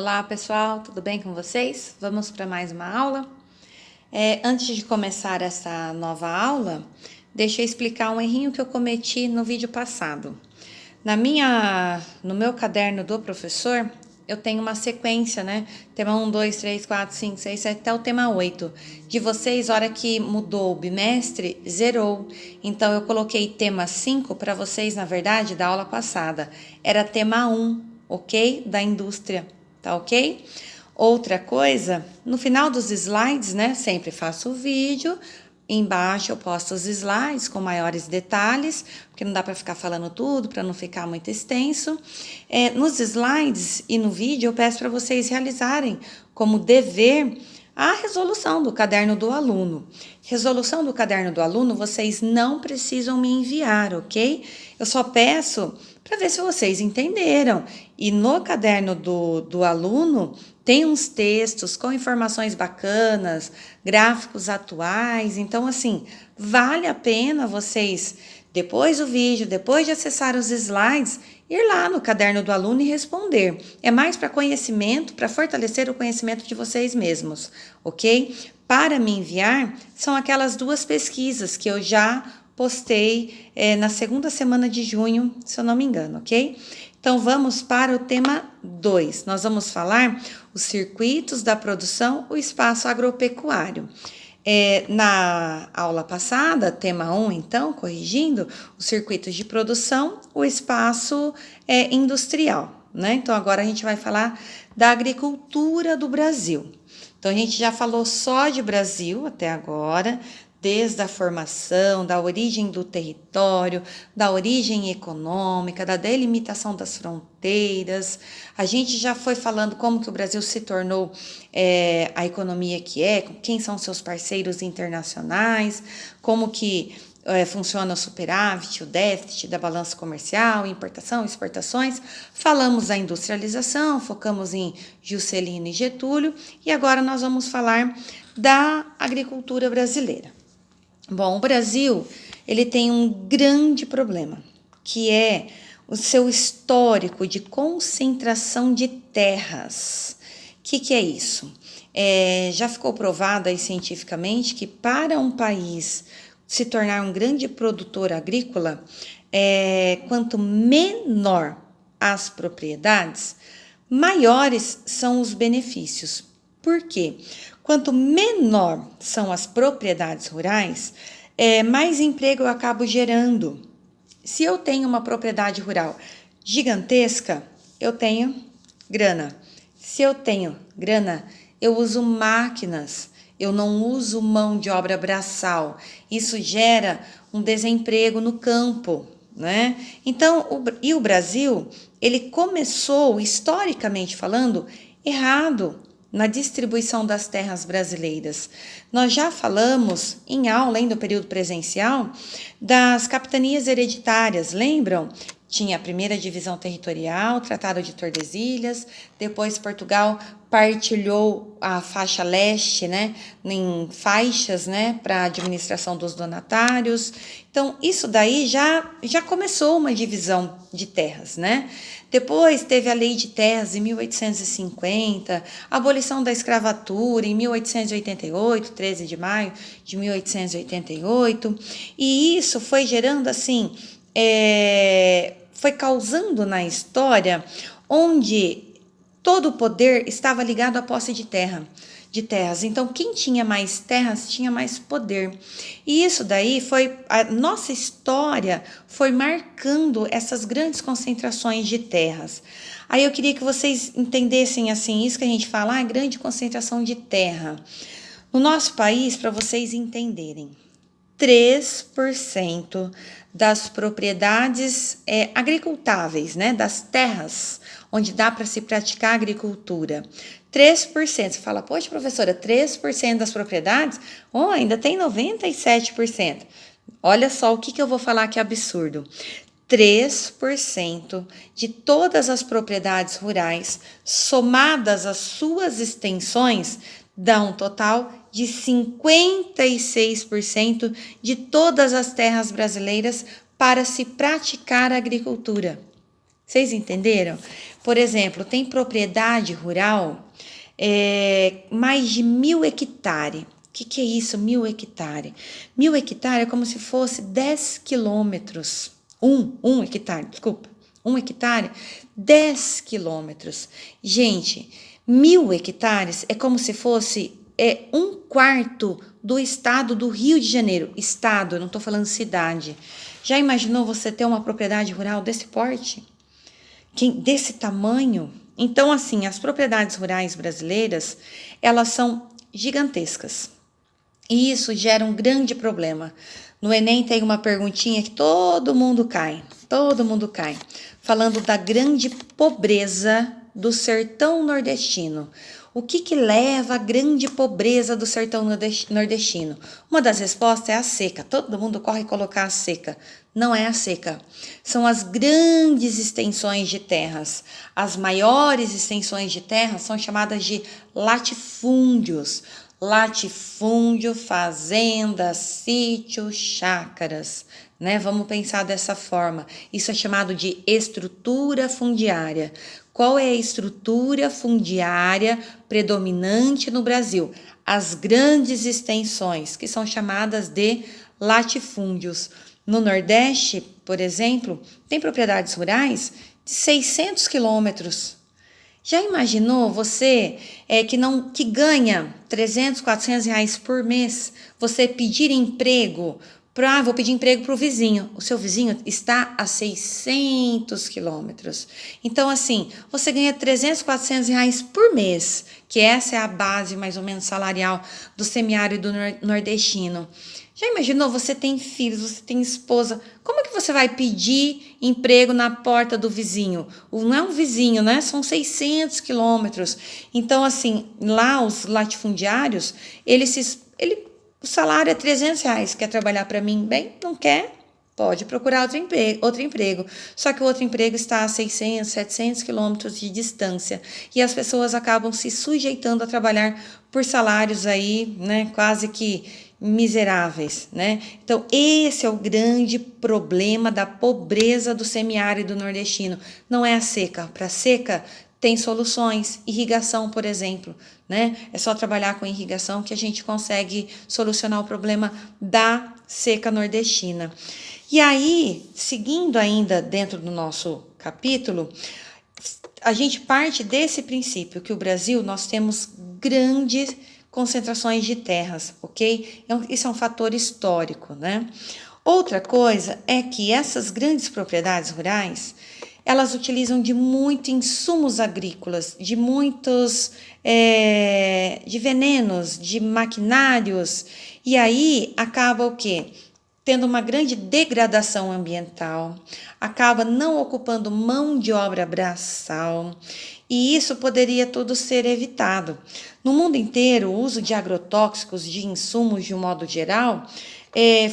Olá pessoal, tudo bem com vocês? Vamos para mais uma aula? Antes de começar essa nova aula, deixa eu explicar um errinho que eu cometi no vídeo passado. No meu caderno do professor, eu tenho uma sequência, né? Tema 1, 2, 3, 4, 5, 6, 7, até o tema 8. De vocês, hora que mudou o bimestre, zerou. Então, eu coloquei tema 5 para vocês, na verdade, da aula passada. Era tema 1, ok? Da indústria, tá ok? Outra coisa, no final dos slides, né? Sempre faço o vídeo. Embaixo eu posto os slides com maiores detalhes, porque não dá para ficar falando tudo, para não ficar muito extenso. Nos slides e no vídeo eu peço para vocês realizarem como dever a resolução do caderno do aluno. Resolução do caderno do aluno vocês não precisam me enviar, ok? Eu só peço para ver se vocês entenderam. E no caderno do aluno tem uns textos com informações bacanas, gráficos atuais. Então, assim, vale a pena vocês, depois do vídeo, depois de acessar os slides, ir lá no caderno do aluno e responder. É mais para conhecimento, para fortalecer o conhecimento de vocês mesmos, ok? Para me enviar, são aquelas 2 pesquisas que eu já postei na segunda semana de junho, se eu não me engano, ok? Então, vamos para o tema 2. Nós vamos falar os circuitos da produção, o espaço agropecuário. Na aula passada, tema 1, então, corrigindo, os circuitos de produção, o espaço industrial, né? Então, agora a gente vai falar da agricultura do Brasil. Então, a gente já falou só de Brasil até agora, desde a formação, da origem do território, da origem econômica, da delimitação das fronteiras. A gente já foi falando como que o Brasil se tornou a economia que é, quem são seus parceiros internacionais, como que funciona o superávit, o déficit da balança comercial, importação, exportações. Falamos da industrialização, focamos em Juscelino e Getúlio, e agora nós vamos falar da agricultura brasileira. Bom, o Brasil, ele tem um grande problema, que é o seu histórico de concentração de terras. O que é isso? Já ficou provado aí cientificamente que para um país se tornar um grande produtor agrícola, quanto menor as propriedades, maiores são os benefícios. Por quê? Quanto menor são as propriedades rurais, mais emprego eu acabo gerando. Se eu tenho uma propriedade rural gigantesca, eu tenho grana. Se eu tenho grana, eu uso máquinas, eu não uso mão de obra braçal. Isso gera um desemprego no campo, né? Então, o Brasil, ele começou, historicamente falando, errado na distribuição das terras brasileiras. Nós já falamos em aula, ainda no período presencial, das capitanias hereditárias, lembram? Tinha a primeira divisão territorial, Tratado de Tordesilhas, depois Portugal partilhou a faixa leste, né, em faixas, né, para a administração dos donatários. Então, isso daí já começou uma divisão de terras, né? Depois teve a Lei de Terras em 1850, a abolição da escravatura em 1888, 13 de maio de 1888, e isso foi gerando assim, foi causando na história onde todo o poder estava ligado à posse de terras. Então, quem tinha mais terras tinha mais poder. E isso daí a nossa história foi marcando essas grandes concentrações de terras. Aí eu queria que vocês entendessem assim, isso que a gente fala, grande concentração de terra. No nosso país, para vocês entenderem, 3% das propriedades agricultáveis, né, das terras onde dá para se praticar agricultura. 3%. Você fala, poxa, professora, 3% das propriedades? Ainda tem 97%. Olha só o que eu vou falar que é absurdo. 3% de todas as propriedades rurais, somadas às suas extensões, dá um total de 56% de todas as terras brasileiras para se praticar a agricultura. Vocês entenderam? Por exemplo, tem propriedade rural, mais de 1.000 hectares. O que é isso, 1.000 hectares? 1.000 hectares é como se fosse 10 quilômetros. Um hectare, desculpa. 1 hectare, 10 quilômetros. Gente, 1.000 hectares é como se fosse um quarto do estado do Rio de Janeiro. Estado, eu não estou falando cidade. Já imaginou você ter uma propriedade rural desse porte? Desse tamanho? Então, assim, as propriedades rurais brasileiras, elas são gigantescas. E isso gera um grande problema. No Enem tem uma perguntinha que todo mundo cai, falando da grande pobreza do sertão nordestino. O que leva à grande pobreza do sertão nordestino? Uma das respostas é a seca. Todo mundo corre colocar a seca. Não é a seca. São as grandes extensões de terras. As maiores extensões de terra são chamadas de latifúndios. Latifúndio, fazenda, sítio, chácaras, né? Vamos pensar dessa forma. Isso é chamado de estrutura fundiária. Qual é a estrutura fundiária predominante no Brasil? As grandes extensões, que são chamadas de latifúndios. No Nordeste, por exemplo, tem propriedades rurais de 600 quilômetros. Já imaginou você que ganha 300, 400 reais por mês, você pedir emprego, vou pedir emprego para o vizinho. O seu vizinho está a 600 quilômetros. Então, assim, você ganha 300, 400 reais por mês, que essa é a base mais ou menos salarial do semiárido nordestino. Já imaginou? Você tem filhos, você tem esposa. Como é que você vai pedir emprego na porta do vizinho? Não é um vizinho, né? São 600 quilômetros. Então, assim, lá os latifundiários, o salário é 300 reais. Quer trabalhar para mim? Bem, não quer? Pode procurar outro emprego. Só que o outro emprego está a 600, 700 quilômetros de distância. E as pessoas acabam se sujeitando a trabalhar por salários aí, né? Quase que miseráveis, né? Então, esse é o grande problema da pobreza do semiárido nordestino. Não é a seca. Para a seca, tem soluções. Irrigação, por exemplo, né? É só trabalhar com irrigação que a gente consegue solucionar o problema da seca nordestina. E aí, seguindo ainda dentro do nosso capítulo, a gente parte desse princípio que o Brasil, nós temos grandes concentrações de terras, ok? Isso é um fator histórico, né? Outra coisa é que essas grandes propriedades rurais, elas utilizam de muitos insumos agrícolas, de muitos de venenos, de maquinários, e aí acaba o quê? Tendo uma grande degradação ambiental, acaba não ocupando mão de obra braçal, e isso poderia tudo ser evitado. No mundo inteiro, o uso de agrotóxicos, de insumos de um modo geral,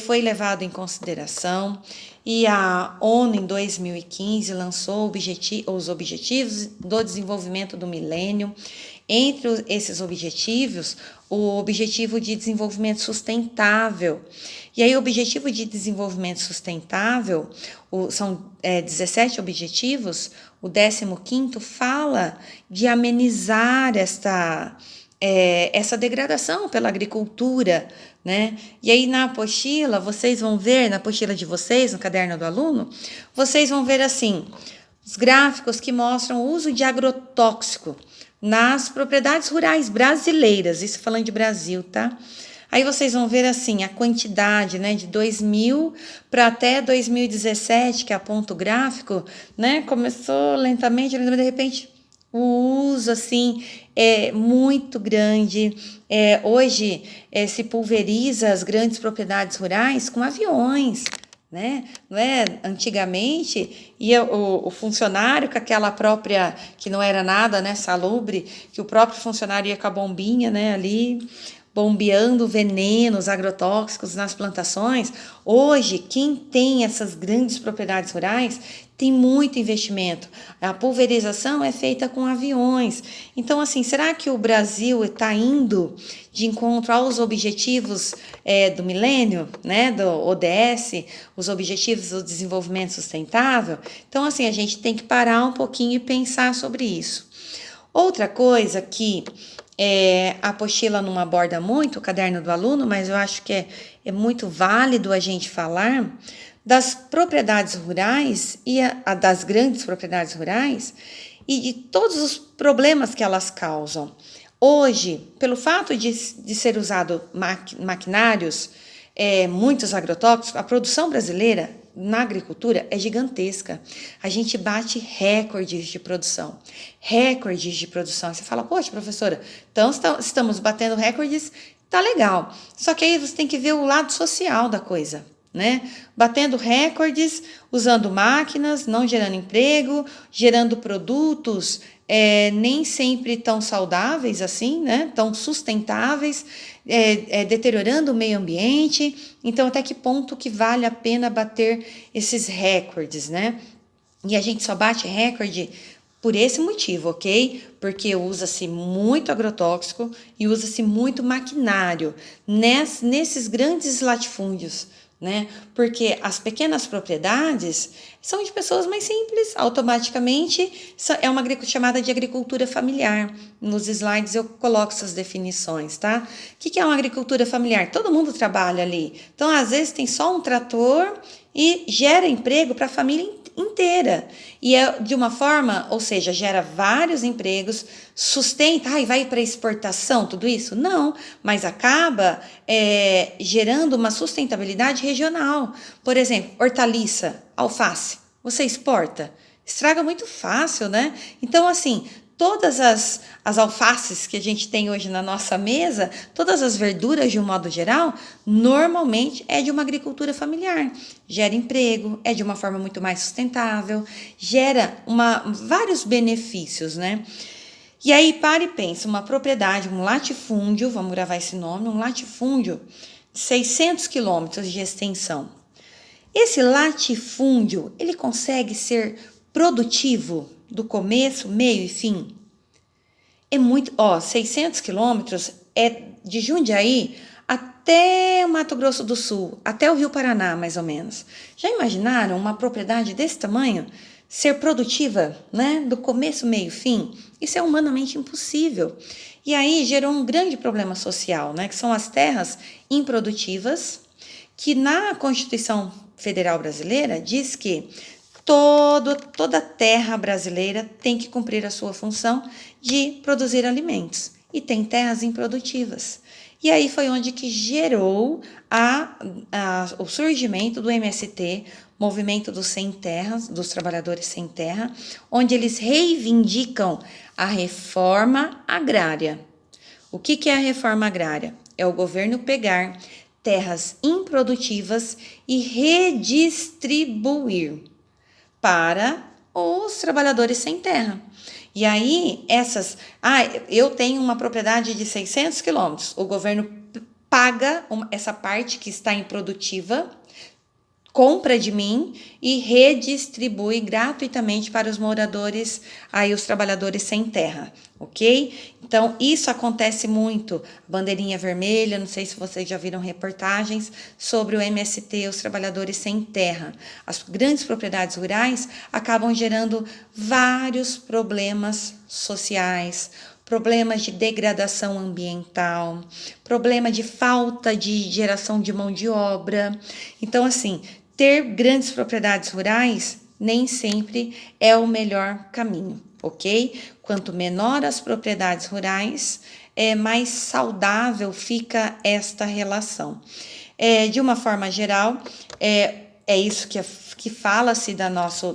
foi levado em consideração, e a ONU em 2015 lançou os Objetivos do Desenvolvimento do Milênio. Entre esses objetivos, o Objetivo de Desenvolvimento Sustentável. E aí, o Objetivo de Desenvolvimento Sustentável, são 17 objetivos, o 15º fala de amenizar essa degradação pela agricultura, né? E aí na apostila, vocês vão ver, na apostila de vocês, no caderno do aluno, vocês vão ver assim, os gráficos que mostram o uso de agrotóxico nas propriedades rurais brasileiras, isso falando de Brasil, tá? Aí vocês vão ver assim, a quantidade, né, de 2000 para até 2017, que aponta o gráfico, né, começou lentamente, de repente o uso assim é muito grande. Hoje se pulveriza as grandes propriedades rurais com aviões, né? Não é? Antigamente ia o funcionário com aquela própria, que não era nada, né, salubre, que o próprio funcionário ia com a bombinha, né, ali bombeando venenos agrotóxicos nas plantações. Hoje, quem tem essas grandes propriedades rurais tem muito investimento. A pulverização é feita com aviões. Então, assim, será que o Brasil está indo de encontro aos objetivos do milênio, né, do ODS, os objetivos do desenvolvimento sustentável? Então, assim, a gente tem que parar um pouquinho e pensar sobre isso. Outra coisa que a apostila não aborda muito o caderno do aluno, mas eu acho que é muito válido a gente falar das propriedades rurais e das grandes propriedades rurais e de todos os problemas que elas causam. Hoje, pelo fato de ser usado maquinários, muitos agrotóxicos, a produção brasileira na agricultura é gigantesca. A gente bate recordes de produção. Recordes de produção. Você fala, poxa, professora, então estamos batendo recordes, tá legal. Só que aí você tem que ver o lado social da coisa, né? Batendo recordes, usando máquinas, não gerando emprego, gerando produtos nem sempre tão saudáveis assim, né? Tão sustentáveis, deteriorando o meio ambiente. Então, até que ponto que vale a pena bater esses recordes, né? E a gente só bate recorde por esse motivo, ok? Porque usa-se muito agrotóxico e usa-se muito maquinário nesses grandes latifúndios, né? Porque as pequenas propriedades são de pessoas mais simples, automaticamente é uma chamada de agricultura familiar. Nos slides eu coloco essas definições, tá? O que é uma agricultura familiar? Todo mundo trabalha ali. Então, às vezes, tem só um trator e gera emprego para a família inteira. E é de uma forma, ou seja, gera vários empregos, sustenta, e vai para exportação, tudo isso? Não, mas acaba gerando uma sustentabilidade regional. Por exemplo, hortaliça, alface, você exporta? Estraga muito fácil, né? Então, assim, todas as alfaces que a gente tem hoje na nossa mesa, todas as verduras de um modo geral, normalmente é de uma agricultura familiar. Gera emprego, é de uma forma muito mais sustentável, gera vários benefícios, né? E aí, para e pensa, uma propriedade, um latifúndio, vamos gravar esse nome, um latifúndio de 600 quilômetros de extensão. Esse latifúndio, ele consegue ser produtivo do começo, meio e fim? É muito, 600 quilômetros é de Jundiaí até o Mato Grosso do Sul, até o Rio Paraná, mais ou menos. Já imaginaram uma propriedade desse tamanho ser produtiva, né? Do começo, meio e fim? Isso é humanamente impossível. E aí gerou um grande problema social, né? Que são as terras improdutivas, que na Constituição Federal Brasileira diz que toda terra brasileira tem que cumprir a sua função de produzir alimentos. E tem terras improdutivas. E aí foi onde que gerou o surgimento do MST, Movimento dos Sem Terras, dos Trabalhadores Sem Terra, onde eles reivindicam a reforma agrária. O que é a reforma agrária? É o governo pegar terras improdutivas e redistribuir para os trabalhadores sem terra. E aí, eu tenho uma propriedade de 600 quilômetros, o governo paga essa parte que está improdutiva, compra de mim e redistribui gratuitamente para os moradores, os trabalhadores sem terra, ok? Então, isso acontece muito. Bandeirinha vermelha, não sei se vocês já viram reportagens sobre o MST, os trabalhadores sem terra. As grandes propriedades rurais acabam gerando vários problemas sociais, problemas de degradação ambiental, problema de falta de geração de mão de obra. Então, assim, ter grandes propriedades rurais nem sempre é o melhor caminho, ok? Quanto menor as propriedades rurais, mais saudável fica esta relação. De uma forma geral, é isso que fala-se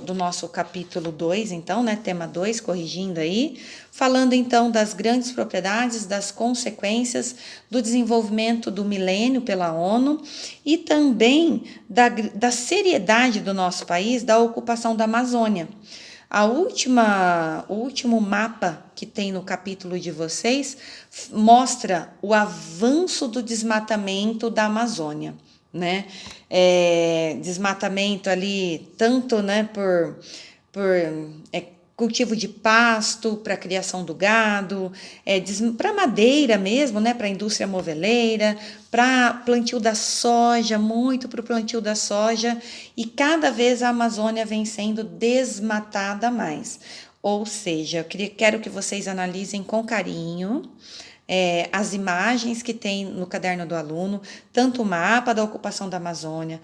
do nosso capítulo 2, então, né, tema 2, corrigindo aí, falando então das grandes propriedades, das consequências do desenvolvimento do milênio pela ONU e também da seriedade do nosso país da ocupação da Amazônia. O último mapa que tem no capítulo de vocês mostra o avanço do desmatamento da Amazônia, né? Desmatamento ali, tanto, né, por cultivo de pasto para criação do gado, para madeira mesmo, né, para a indústria moveleira, para plantio da soja, muito para o plantio da soja, e cada vez a Amazônia vem sendo desmatada mais. Ou seja, quero que vocês analisem com carinho as imagens que tem no caderno do aluno, tanto o mapa da ocupação da Amazônia,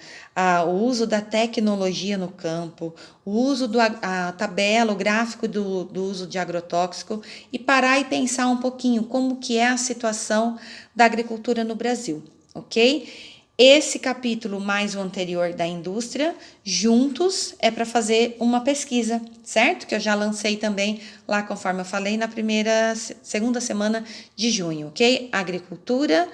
o uso da tecnologia no campo, o uso a tabela, o gráfico do uso de agrotóxico, e parar e pensar um pouquinho como que é a situação da agricultura no Brasil, ok? Esse capítulo mais o anterior da indústria, juntos, é para fazer uma pesquisa, certo? Que eu já lancei também lá, conforme eu falei, na segunda semana de junho, ok? Agricultura,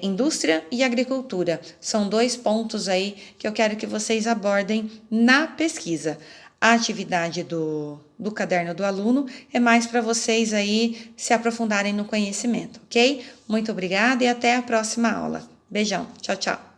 indústria e agricultura. São 2 pontos aí que eu quero que vocês abordem na pesquisa. A atividade do caderno do aluno é mais para vocês aí se aprofundarem no conhecimento, ok? Muito obrigada e até a próxima aula. Beijão, tchau, tchau.